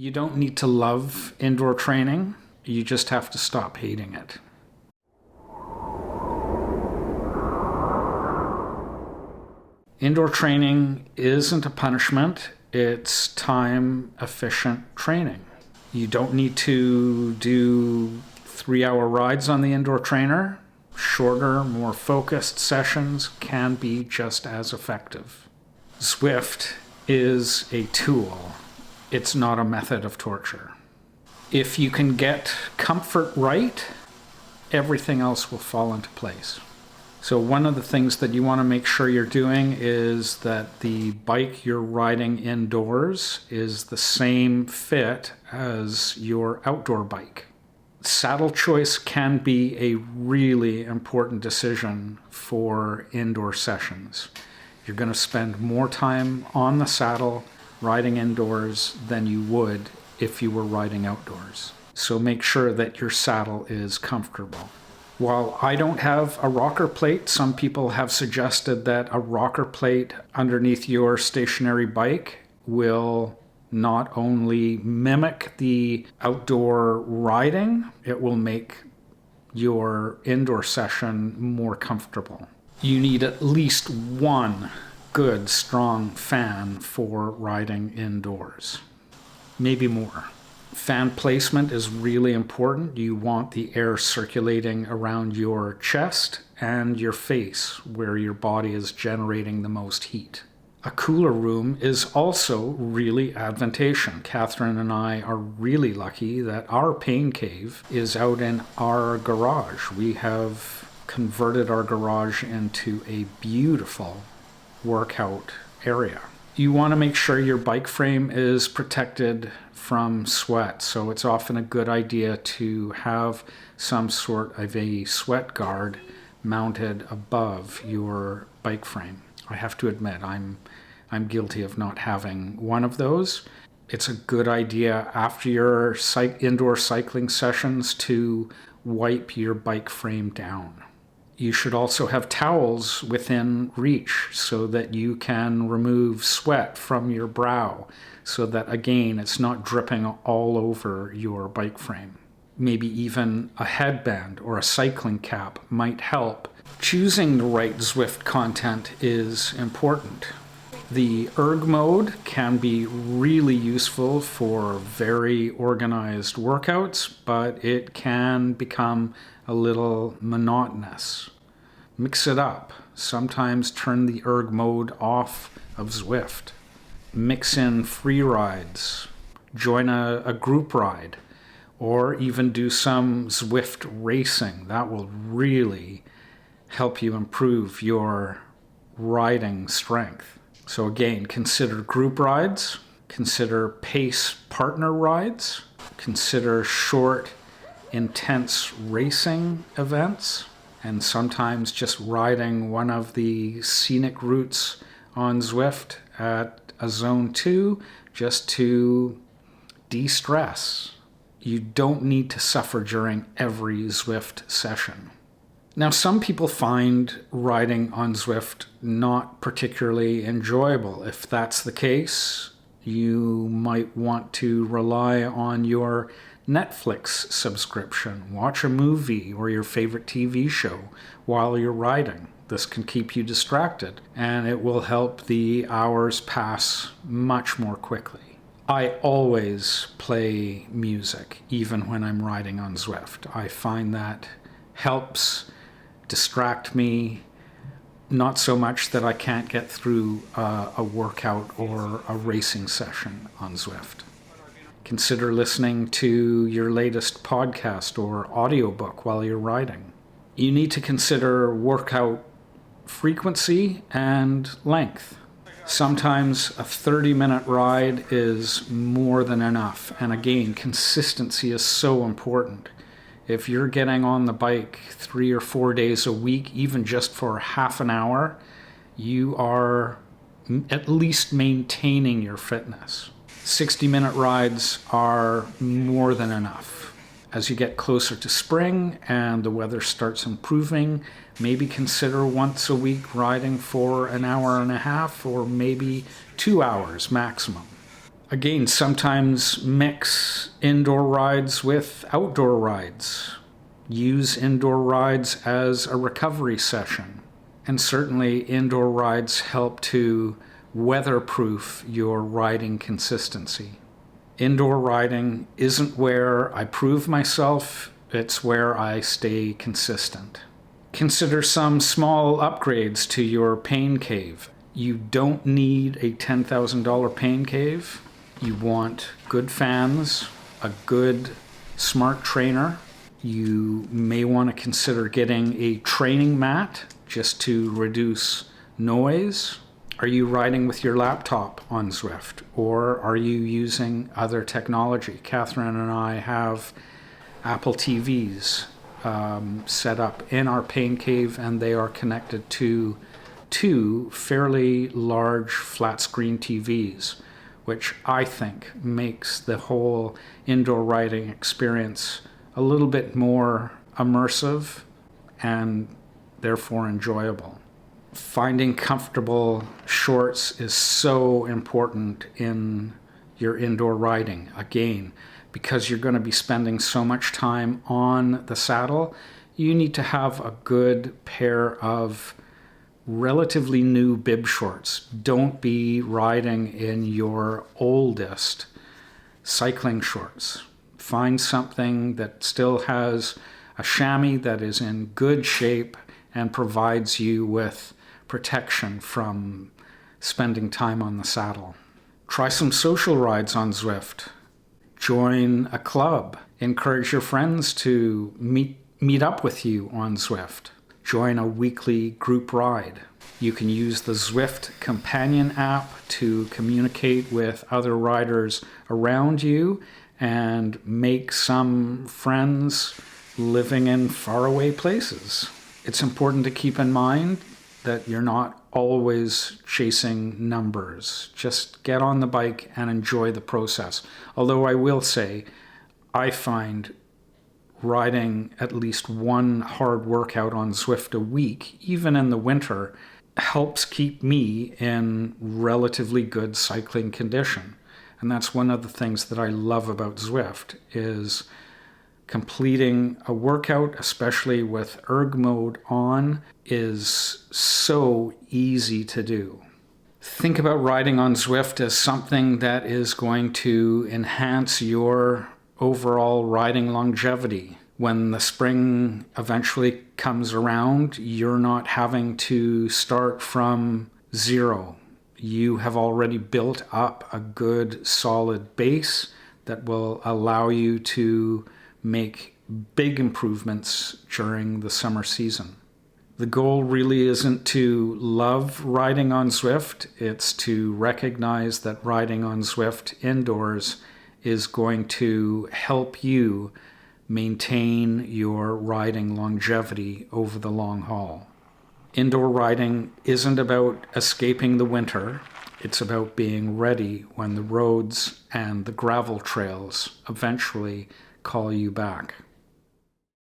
You don't need to love indoor training. You just have to stop hating it. Indoor training isn't a punishment. It's time-efficient training. You don't need to do 3-hour rides on the indoor trainer. Shorter, more focused sessions can be just as effective. Zwift is a tool. It's not a method of torture. If you can get comfort right, everything else will fall into place. So one of the things that you want to make sure you're doing is that the bike you're riding indoors is the same fit as your outdoor bike. Saddle choice can be a really important decision for indoor sessions. You're going to spend more time on the saddle riding indoors than you would if you were riding outdoors. So make sure that your saddle is comfortable. While I don't have a rocker plate, some people have suggested that a rocker plate underneath your stationary bike will not only mimic the outdoor riding, it will make your indoor session more comfortable. You need at least one good, strong fan for riding indoors. Maybe more. Fan placement is really important. You want the air circulating around your chest and your face, where your body is generating the most heat. A cooler room is also really advantageous. Catherine and I are really lucky that our pain cave is out in our garage. We have converted our garage into a beautiful workout area. You want to make sure your bike frame is protected from sweat, so it's often a good idea to have some sort of a sweat guard mounted above your bike frame. I have to admit, I'm guilty of not having one of those. It's a good idea after your indoor cycling sessions to wipe your bike frame down. You should also have towels within reach so that you can remove sweat from your brow so that, again, it's not dripping all over your bike frame. Maybe even a headband or a cycling cap might help. Choosing the right Zwift content is important. The erg mode can be really useful for very organized workouts, but it can become a little monotonous. Mix it up. Sometimes turn the erg mode off of Zwift. Mix in free rides. Join a group ride, or even do some Zwift racing. That will really help you improve your riding strength. So again, consider group rides, consider pace partner rides, consider short, intense racing events, and sometimes just riding one of the scenic routes on Zwift at a zone 2 just to de-stress. You don't need to suffer during every Zwift session. Now, some people find riding on Zwift not particularly enjoyable. If that's the case, you might want to rely on your Netflix subscription. Watch a movie or your favorite TV show while you're riding. This can keep you distracted, and it will help the hours pass much more quickly. I always play music, even when I'm riding on Zwift. I find that helps distract me, not so much that I can't get through a workout or a racing session on Zwift. Consider listening to your latest podcast or audiobook while you're riding. You need to consider workout frequency and length. Sometimes a 30-minute ride is more than enough. And again, consistency is so important. If you're getting on the bike 3 or 4 days a week, even just for half an hour, you are at least maintaining your fitness. 60-minute rides are more than enough. As you get closer to spring and the weather starts improving, maybe consider once a week riding for an hour and a half or maybe 2 hours maximum. Again, sometimes mix indoor rides with outdoor rides. Use indoor rides as a recovery session. And certainly indoor rides help to weatherproof your riding consistency. Indoor riding isn't where I prove myself, it's where I stay consistent. Consider some small upgrades to your pain cave. You don't need a $10,000 pain cave. You want good fans, a good smart trainer. You may want to consider getting a training mat just to reduce noise. Are you riding with your laptop on Zwift, or are you using other technology? Catherine and I have Apple TVs set up in our pain cave, and they are connected to two fairly large flat screen TVs, which I think makes the whole indoor riding experience a little bit more immersive and therefore enjoyable. Finding comfortable shorts is so important in your indoor riding. Again, because you're going to be spending so much time on the saddle, you need to have a good pair of relatively new bib shorts. Don't be riding in your oldest cycling shorts. Find something that still has a chamois that is in good shape and provides you with protection from spending time on the saddle. Try some social rides on Zwift. Join a club. Encourage your friends to meet up with you on Zwift. Join a weekly group ride. You can use the Zwift companion app to communicate with other riders around you and make some friends living in faraway places. It's important to keep in mind that you're not always chasing numbers. Just get on the bike and enjoy the process. Although I will say, I find riding at least one hard workout on Zwift a week, even in the winter, helps keep me in relatively good cycling condition. And that's one of the things that I love about Zwift, is completing a workout, especially with erg mode on, is so easy to do. Think about riding on Zwift as something that is going to enhance your overall riding longevity. When the spring eventually comes around, you're not having to start from zero. You have already built up a good solid base that will allow you to make big improvements during the summer season. The goal really isn't to love riding on Zwift, it's to recognize that riding on Zwift indoors is going to help you maintain your riding longevity over the long haul. Indoor riding isn't about escaping the winter, it's about being ready when the roads and the gravel trails eventually call you back.